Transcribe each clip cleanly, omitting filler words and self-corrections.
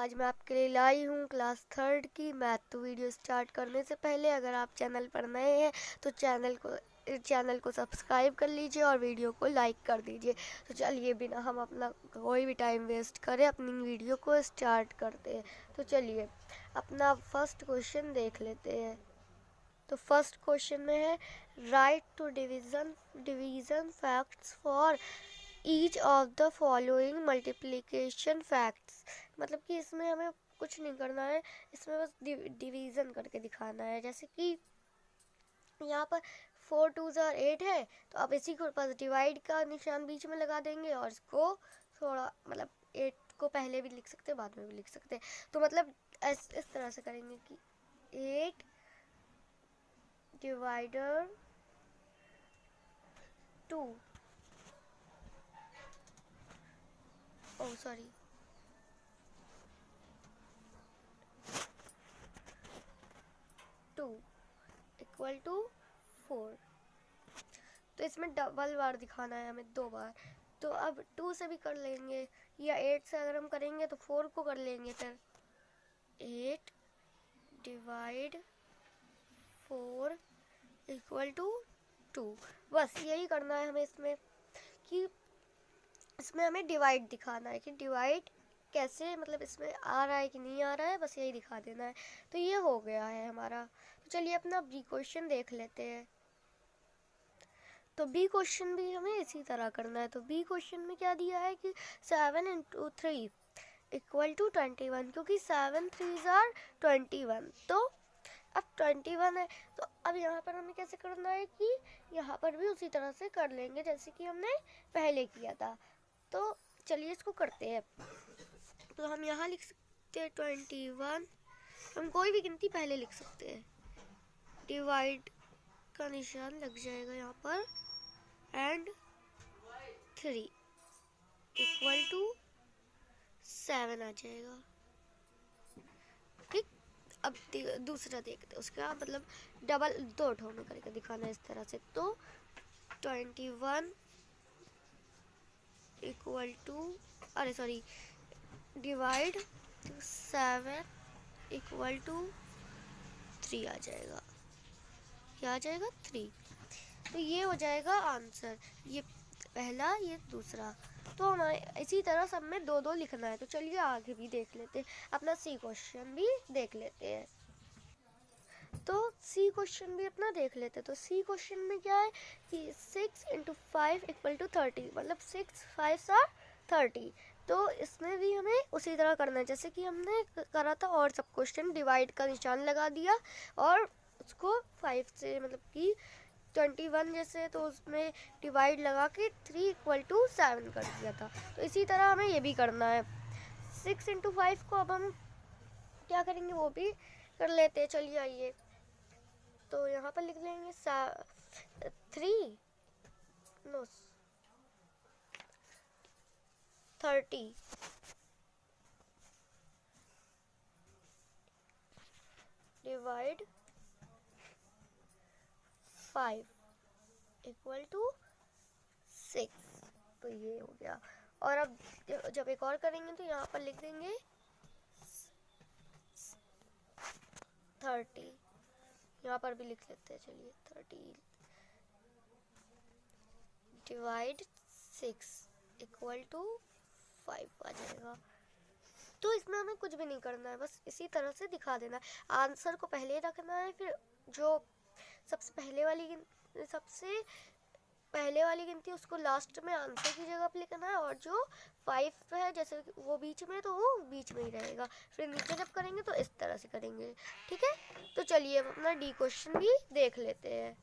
आज मैं आपके लिए लाई हूँ क्लास 3rd की मैथ। तो वीडियो स्टार्ट करने से पहले अगर आप चैनल पर नए हैं तो चैनल को सब्सक्राइब कर लीजिए और वीडियो को लाइक कर दीजिए। तो चलिए बिना हम अपना कोई भी टाइम वेस्ट करें अपनी वीडियो को स्टार्ट करते हैं। तो चलिए अपना फर्स्ट क्वेश्चन देख लेते हैं। तो फर्स्ट क्वेश्चन में है write to division facts for each of the following multiplication facts. मतलब कि इसमें हमें कुछ नहीं करना है, इसमें बस डिवीज़न करके दिखाना है। जैसे कि यहाँ पर 4 2 8 है, तो आप इसी को पास डिवाइड का निशान बीच में लगा देंगे और इसको थोड़ा मतलब 8 को पहले भी लिख सकते हैं बाद में भी लिख सकते हैं। तो मतलब इस तरह से करेंगे कि 8 डिवाइडर 2 2 इक्वल टू 4। तो इसमें डबल बार दिखाना है हमें, 2 बार। तो अब 2 से भी कर लेंगे या 8 से अगर हम करेंगे तो 4 को कर लेंगे। फिर 8 डिवाइड 4 इक्वल टू 2। बस यही करना है हमें इसमें, कि इसमें हमें डिवाइड दिखाना है कि डिवाइड कैसे, मतलब इसमें आ रहा है कि नहीं आ रहा है, बस यही दिखा देना है। तो ये हो गया है हमारा। तो चलिए अपना बी क्वेश्चन देख लेते हैं। तो बी क्वेश्चन भी हमें इसी तरह करना है। तो बी क्वेश्चन में क्या दिया है कि 7 × 3 इक्वल टू 21, क्योंकि 7 3s are 21। तो अब 21 है, तो अब यहाँ पर हमें कैसे करना है कि यहाँ पर भी उसी तरह से कर लेंगे जैसे कि हमने पहले किया था। तो चलिए इसको करते हैं। तो हम यहाँ लिख सकते हैं 21, हम कोई भी गिनती पहले लिख सकते हैं। डिवाइड का निशान लग जाएगा यहाँ पर एंड 3 इक्वल टू 7 आ जाएगा। ठीक, अब दूसरा देखते हैं। उसका मतलब डबल 2 ठो में करके दिखाना है इस तरह से। तो 21 equal to divide 7 equal to 3 आ जाएगा। क्या आ जाएगा? 3। तो ये हो जाएगा आंसर, ये पहला ये दूसरा। तो हमें इसी तरह सब में 2 2 लिखना है। तो चलिए आगे भी देख लेते हैं, अपना सी क्वेश्चन भी देख लेते हैं। तो सी क्वेश्चन भी अपना देख लेते हैं। तो सी क्वेश्चन में क्या है कि 6 × 5 इक्वल टू 30, मतलब 6 5s are 30। तो इसमें भी हमें उसी तरह करना है जैसे कि हमने करा था। और सब क्वेश्चन डिवाइड का निशान लगा दिया और उसको 5 से मतलब कि 21 जैसे, तो उसमें डिवाइड लगा के 3 इक्वल टू 7 कर दिया था। तो इसी तरह हमें ये भी करना है। 6 × 5 को अब हम क्या करेंगे वो भी कर लेते हैं। चलिए आइए, तो यहाँ पर लिख लेंगे 30 डिवाइड 5 इक्वल टू 6। तो ये हो गया। और अब जब एक और करेंगे तो यहाँ पर लिख देंगे 30, यहाँ पर भी लिख लेते हैं। चलिए 30 डिवाइड 6 इक्वल टू 5 आ जाएगा। तो इसमें हमें कुछ भी नहीं करना है, बस इसी तरह से दिखा देना है। आंसर को पहले रखना है, फिर जो सबसे पहले वाली गिनती उसको लास्ट में आंसर की जगह पे लिखना है, और जो 5 है जैसे वो बीच में, तो वो बीच में ही रहेगा। फिर नीचे जब करेंगे तो इस तरह से करेंगे। ठीक है, तो चलिए अब अपना डी क्वेश्चन भी देख लेते हैं।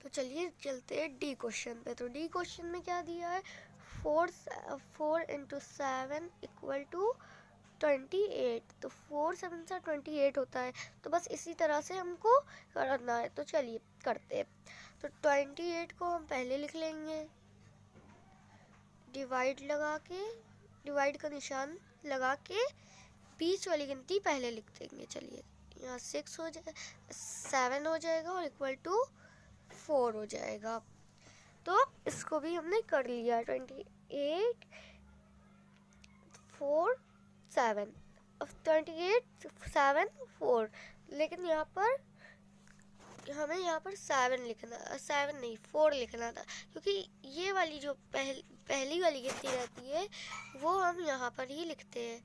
तो चलिए चलते हैं डी क्वेश्चन पे। तो डी क्वेश्चन में क्या दिया है, 4 × 7 इक्वल टू 28। तो 4 7 से 28 होता है। तो बस इसी तरह से हमको करना है। तो चलिए करते हैं। तो 28 को हम पहले लिख लेंगे, डिवाइड का निशान लगा के बीच वाली गिनती पहले लिख देंगे। चलिए यहाँ 6 हो जाए 7 हो जाएगा और इक्वल टू 4 हो जाएगा। तो इसको भी हमने कर लिया। 28 4 7 28 7 4, लेकिन यहाँ पर हमें यहाँ पर 7 लिखना, 7 नहीं 4 लिखना था, क्योंकि ये वाली जो पहली वाली गिनती रहती है वो हम यहाँ पर ही लिखते हैं,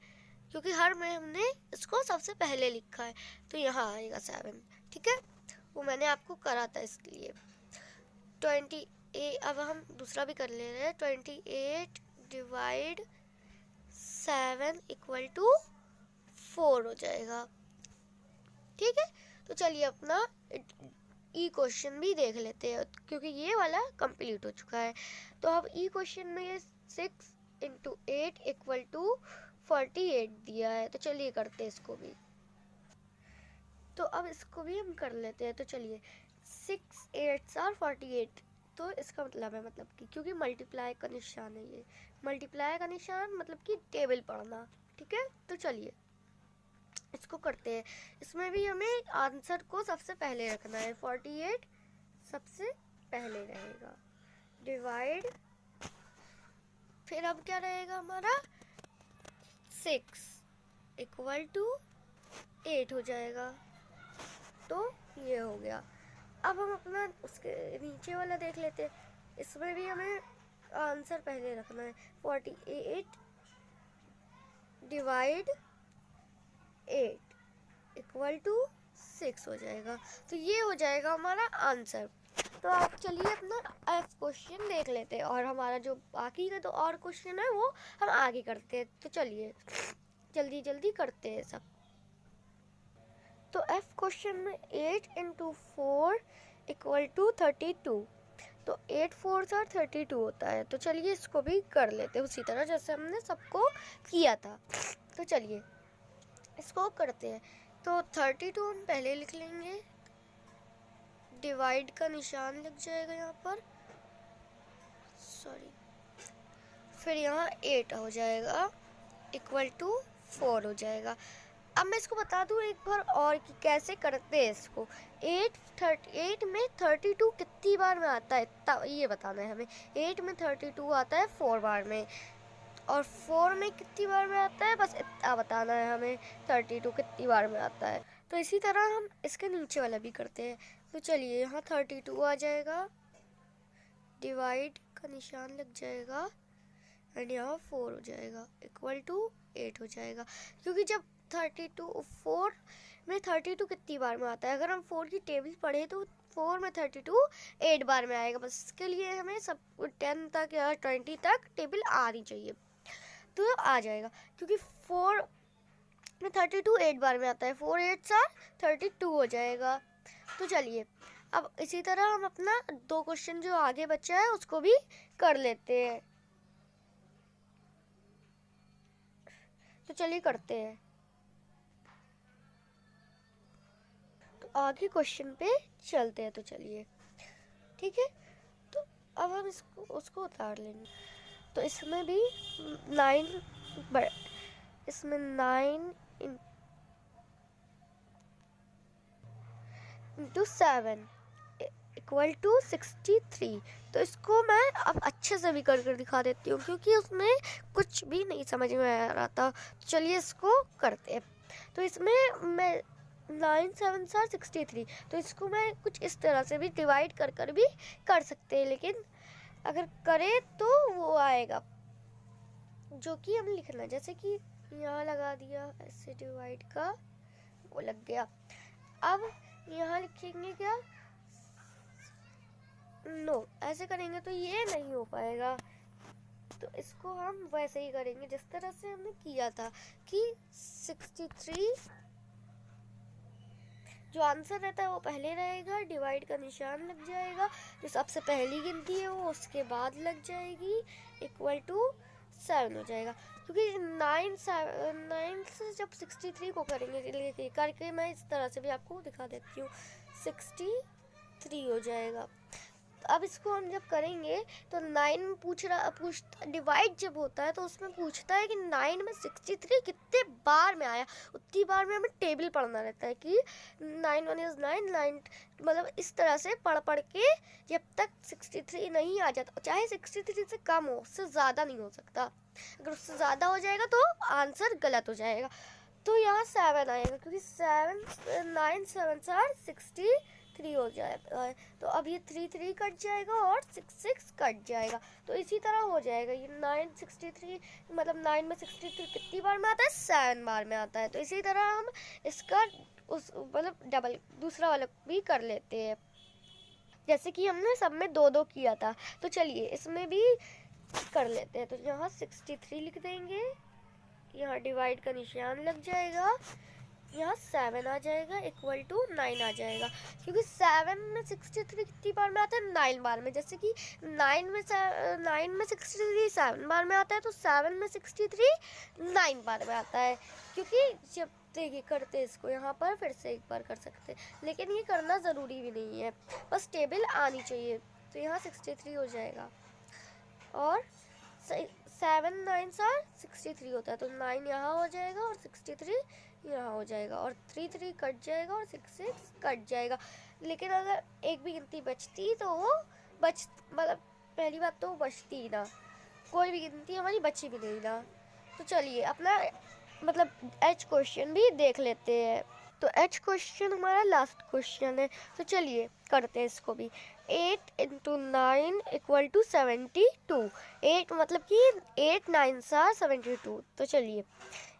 क्योंकि हर में हमने इसको सबसे पहले लिखा है, तो यहाँ आएगा 7। ठीक है, वो मैंने आपको करा था इसलिए। 28, अब हम दूसरा भी कर ले रहे हैं। 28 डिवाइड 7 इक्वल टू 4 हो जाएगा। ठीक है, तो चलिए अपना ई क्वेश्चन भी देख लेते हैं, क्योंकि ये वाला कंप्लीट हो चुका है। तो अब ई क्वेश्चन में 6 × 8 इक्वल टू 48 दिया है, तो चलिए करते हैं इसको भी। तो अब इसको भी हम कर लेते हैं। तो चलिए 6 8 are 48, तो इसका मतलब है, मतलब कि क्योंकि मल्टीप्लाई का निशान है, ये मल्टीप्लाई का निशान मतलब कि टेबल पढ़ना। ठीक है, तो चलिए इसको करते हैं। इसमें भी हमें आंसर को सबसे पहले रखना है, 48 सबसे पहले रहेगा, डिवाइड, फिर अब क्या रहेगा हमारा 6 इक्वल टू 8 हो जाएगा। तो ये हो गया। अब हम अपना उसके नीचे वाला देख लेते हैं। इसमें भी हमें आंसर पहले रखना है, 48 डिवाइड 8 इक्वल टू 6 हो जाएगा। तो ये हो जाएगा हमारा आंसर। तो आप चलिए अपना एफ क्वेश्चन देख लेते हैं, और हमारा जो बाकी का तो और क्वेश्चन है वो हम आगे करते हैं। तो चलिए जल्दी जल्दी करते हैं सब। तो एफ क्वेश्चन में 8 × 4 इक्वल टू 32, तो 8 4 और 32 होता है। तो चलिए इसको भी कर लेते हैं उसी तरह जैसे हमने सबको किया था। तो चलिए इसको करते हैं। तो 32 हम पहले लिख लेंगे, डिवाइड का निशान लग जाएगा यहाँ पर, सॉरी, फिर यहाँ 8 हो जाएगा इक्वल टू 4 हो जाएगा। अब मैं इसको बता दूँ एक बार और कि कैसे करते हैं इसको। 8 में 32 कितनी बार में आता है ये बताना है हमें। 8 में 32 आता है 4 बार में, और 4 में कितनी बार में आता है बस इतना बताना है हमें, 32 कितनी बार में आता है। तो इसी तरह हम इसके नीचे वाला भी करते हैं। तो चलिए यहाँ 32 आ जाएगा, डिवाइड का निशान लग जाएगा, एंड यहाँ 4 हो जाएगा इक्वल टू 8 हो जाएगा। क्योंकि जब 32 4 में 32 कितनी बार में आता है, अगर हम 4 की टेबल पढ़े तो 4 में 32 8 बार में आएगा। बस इसके लिए हमें सब 10 तक या 20 तक टेबल आनी चाहिए, तो आ जाएगा। क्योंकि 4 में 32 8 बार में आता है, 4 8 32 हो जाएगा। तो चलिए अब इसी तरह हम अपना 2 क्वेश्चन जो आगे बचा है उसको भी कर लेते हैं। तो चलिए करते हैं। तो आगे क्वेश्चन पे चलते हैं। तो चलिए ठीक है, तो अब हम उसको उतार लेंगे। तो इसमें भी 9 × 7 इक्वल टू 63। तो इसको मैं अब अच्छे से भी कर दिखा देती हूँ, क्योंकि उसमें कुछ भी नहीं समझ में आ रहा था। तो चलिए इसको करते हैं। तो इसमें मैं 9 7 63, तो इसको मैं कुछ इस तरह से भी डिवाइड कर भी कर सकते हैं, लेकिन अगर करें तो वो आएगा जो कि हम लिखना, जैसे कि यहाँ लगा दिया ऐसे डिवाइड का, वो लग गया। अब यहाँ लिखेंगे क्या, नो ऐसे करेंगे तो ये नहीं हो पाएगा। तो इसको हम वैसे ही करेंगे जिस तरह से हमने किया था कि 63 जो आंसर रहता है वो पहले रहेगा, डिवाइड का निशान लग जाएगा, जो सबसे पहली गिनती है वो उसके बाद लग जाएगी, इक्वल टू 7 हो जाएगा। क्योंकि 9 से जब 63 को करेंगे करके मैं इस तरह से भी आपको दिखा देती हूँ, 63 हो जाएगा। अब इसको हम जब करेंगे तो 9 डिवाइड जब होता है तो उसमें पूछता है कि 9 में 63 कितने बार में आया, उतनी बार में हमें टेबल पढ़ना रहता है कि 9 1 is 9 मतलब इस तरह से पढ़ के जब तक 63 नहीं आ जाता, चाहे 63 से कम हो, उससे ज़्यादा नहीं हो सकता। अगर उससे ज़्यादा हो जाएगा तो आंसर गलत हो जाएगा। तो यहाँ 7 आएगा क्योंकि 9 7 63 हो जाएगा। तो अब ये 3 कट जाएगा और 6 कट जाएगा। तो इसी तरह हो जाएगा। ये 9 63 मतलब 9 में 63 कितनी बार में आता है? 7 बार में आता है। तो इसी तरह हम इसका उस मतलब डबल दूसरा वाला भी कर लेते हैं, जैसे कि हमने सब में 2 किया था। तो चलिए इसमें भी कर लेते हैं। तो यहाँ 63 लिख देंगे, यहाँ डिवाइड का निशान लग जाएगा, यहाँ 7 आ जाएगा इक्वल टू 9 आ जाएगा। क्योंकि 7 में 63 कितनी बार में आता है? 9 बार में। जैसे कि 9 में 63 7 बार में आता है, तो 7 में 63 9 बार में आता है। क्योंकि जब देखिए करते इसको यहाँ पर फिर से एक बार कर सकते हैं, लेकिन ये करना ज़रूरी भी नहीं है, बस टेबल आनी चाहिए। तो यहाँ 63 हो जाएगा और 7 9 63 होता है, तो 9 यहाँ हो जाएगा और 63 यहाँ हो जाएगा और 3 कट जाएगा और 6 कट जाएगा। लेकिन अगर एक भी गिनती बचती तो वो मतलब पहली बात तो वो बचती ही ना, कोई भी गिनती हमारी बची भी नहीं ना। तो चलिए अपना मतलब एच क्वेश्चन भी देख लेते हैं। तो एच क्वेश्चन हमारा लास्ट क्वेश्चन है। तो चलिए करते हैं इसको भी। 8 × 9 = 72। 8 मतलब कि 8 9 72। तो चलिए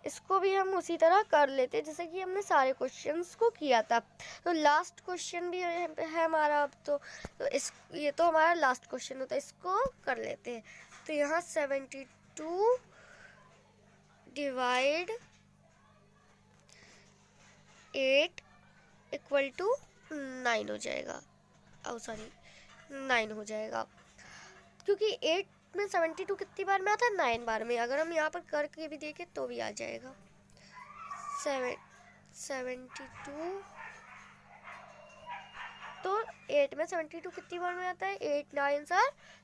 इसको भी हम उसी तरह कर लेते हैं जैसे कि हमने सारे क्वेश्चंस को किया था। तो लास्ट क्वेश्चन भी है हमारा अब। तो ये तो हमारा लास्ट क्वेश्चन होता है, इसको कर लेते हैं। तो यहाँ 72 डिवाइड 8 = 9 हो जाएगा। सॉरी 9 हो जाएगा, क्योंकि 8 में 72 कितनी बार में आता है? 9 बार में। अगर हम यहाँ पर करके भी देखें तो भी आ जाएगा। 72 तो 8 में 72 कितनी बार में आता है? 8 9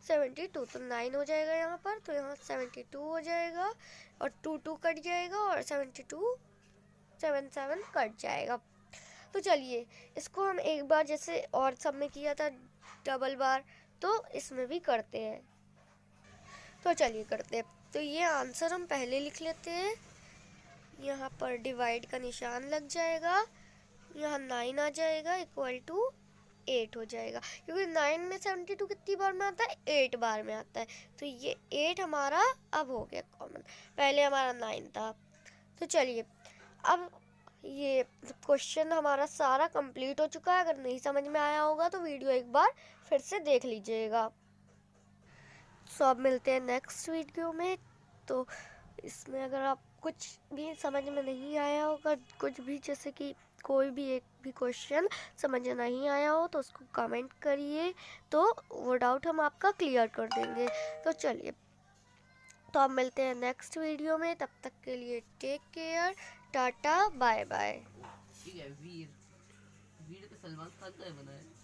72। तो 9 हो जाएगा यहाँ पर। तो यहाँ 72 हो जाएगा और 2 कट जाएगा और 72 7 7 कट जाएगा। तो चलिए इसको हम एक बार जैसे और सब में किया था डबल बार, तो इसमें भी करते हैं। तो चलिए करते हैं। तो ये आंसर हम पहले लिख लेते हैं। यहाँ पर डिवाइड का निशान लग जाएगा, यहाँ 9 आ जाएगा इक्वल टू 8 हो जाएगा। क्योंकि 9 में 72 कितनी बार में आता है? 8 बार में आता है। तो ये 8 हमारा अब हो गया कॉमन, पहले हमारा 9 था। तो चलिए अब ये क्वेश्चन हमारा सारा कंप्लीट हो चुका है। अगर नहीं समझ में आया होगा तो वीडियो एक बार फिर से देख लीजिएगा। सो अब मिलते हैं नेक्स्ट वीडियो में। तो इसमें अगर आप कुछ भी समझ में नहीं आया होगा, कुछ भी जैसे कि कोई भी एक भी क्वेश्चन समझ में नहीं आया हो तो उसको कमेंट करिए, तो वो डाउट हम आपका क्लियर कर देंगे। तो चलिए तो अब मिलते हैं नेक्स्ट वीडियो में। तब तक के लिए टेक केयर, टाटा बाय बाय। ठीक है। वीर वीर तो सलमान खान का है बना है।